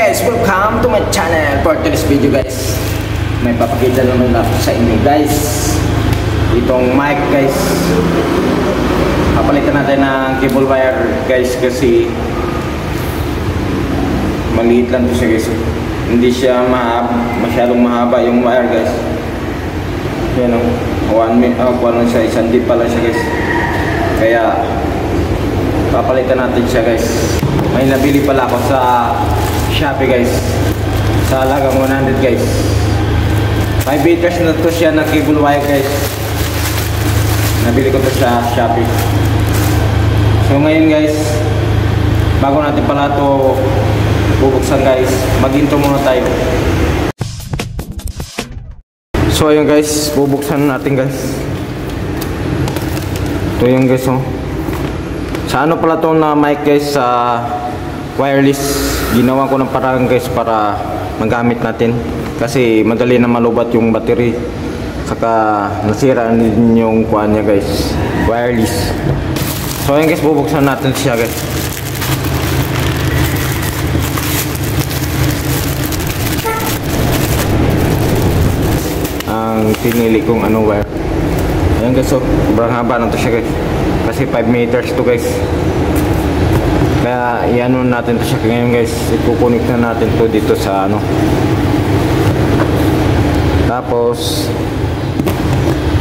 guys, welcome to my channel. For today's video guys, may papakita naman ako sa inyo guys, itong mic guys. Papalitan natin ng cable wire guys, kasi maliit lang to siya guys. Hindi siya masyadong mahaba yung wire guys. Yan o, kuwan siya, isang deep pala siya guys. Kaya papalitan natin siya guys. May nabili pala ako sa Shopee guys, sa halagang 100 guys. 5 meters na to siya na cable wire guys. Nabili ko to sa Shopee. So ngayon guys, bago natin pala to bubuksan guys, mag-intro muna tayo. So ayun guys, bubuksan natin guys. Ito yung guys oh. Sa ano pala to na mic guys, sa wireless. Ginawa ko ng parang guys para magamit natin, kasi madali na malubat yung battery, saka nasira din yung kuha niya guys, wireless. So ayun guys, bubuksan natin siya guys. Ang pinili kong ano wire, ayun guys, so sobrang haba na to siya guys, kasi 5 meters to guys. Kaya iano natin to siya ngayon guys, ikukunik na natin to dito sa ano. Tapos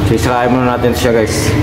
sisirain muna natin siya guys.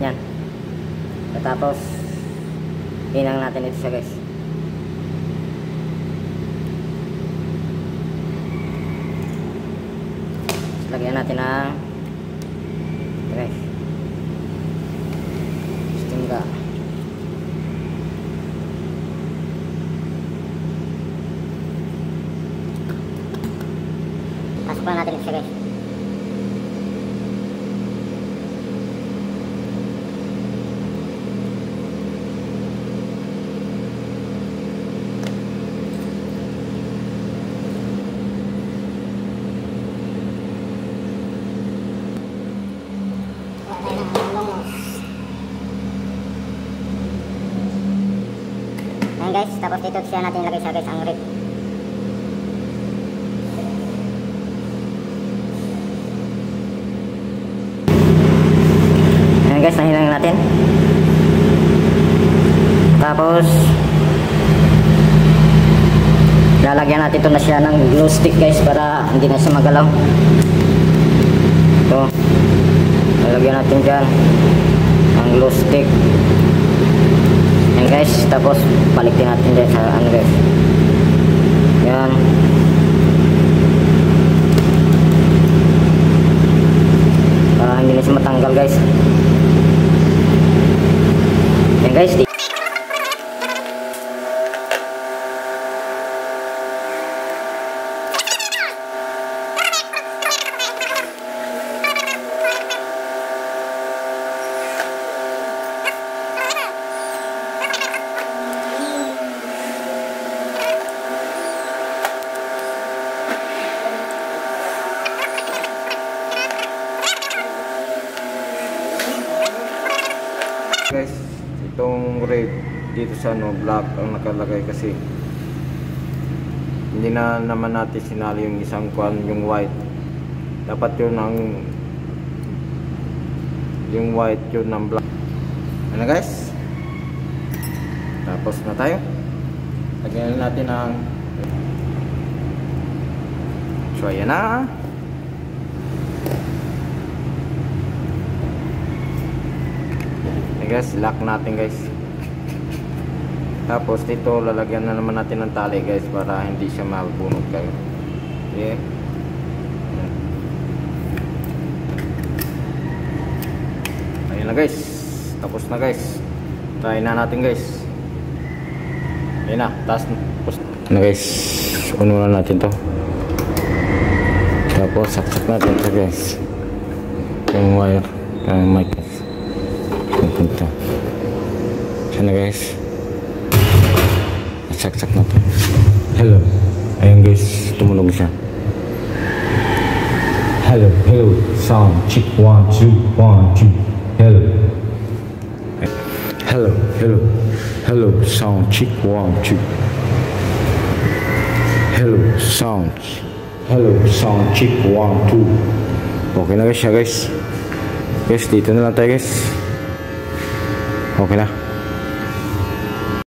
Yan. Tapos inang natin ito siya guys. Lagyan natin ng guys, stingga. Pasok pa natin ito siya guys. Ayan guys, tapos dito siya natin ilagay siya guys, ang rip. Ayan guys, nahilang natin. Tapos lalagyan natin ito na siya ng glue stick guys, para hindi na siya magalaw. Ito, lalagyan natin dyan ang glue stick. Yan guys, tapos balikin natin dyan sa ano guys. Yan. Para hindi na siya matanggal guys. Yan guys. Guys, itong red dito sa ano, black ang nakalagay, kasi hindi na naman natin sinali yung isang kwan, yung white. Dapat yun ang yung white, yun ng black. Ano guys, tapos na tayo. Lagyan natin ang So ayan na. Okay guys, lock natin guys. Tapos dito lalagyan na naman natin ng tali guys para hindi siya mabunog kayo. Okay. Ayun na guys. Tapos na guys. Try na natin guys. Ayun na. Tapos na guys. Uno na natin to. Tapos saksak natin to guys. Yung wire. Yung mic guys. Ito. Sana guys. Saksak natin. Hello. Ayan guys, tumunog siya. Hello, hello, sound check 1 2 1 2. Hello. Hello, hello, hello, sound check 1 2. Hello, sound. Hello, sound check 1 2. Okay na guys siya guys. Guys, dito na lang tayo guys. Okay na.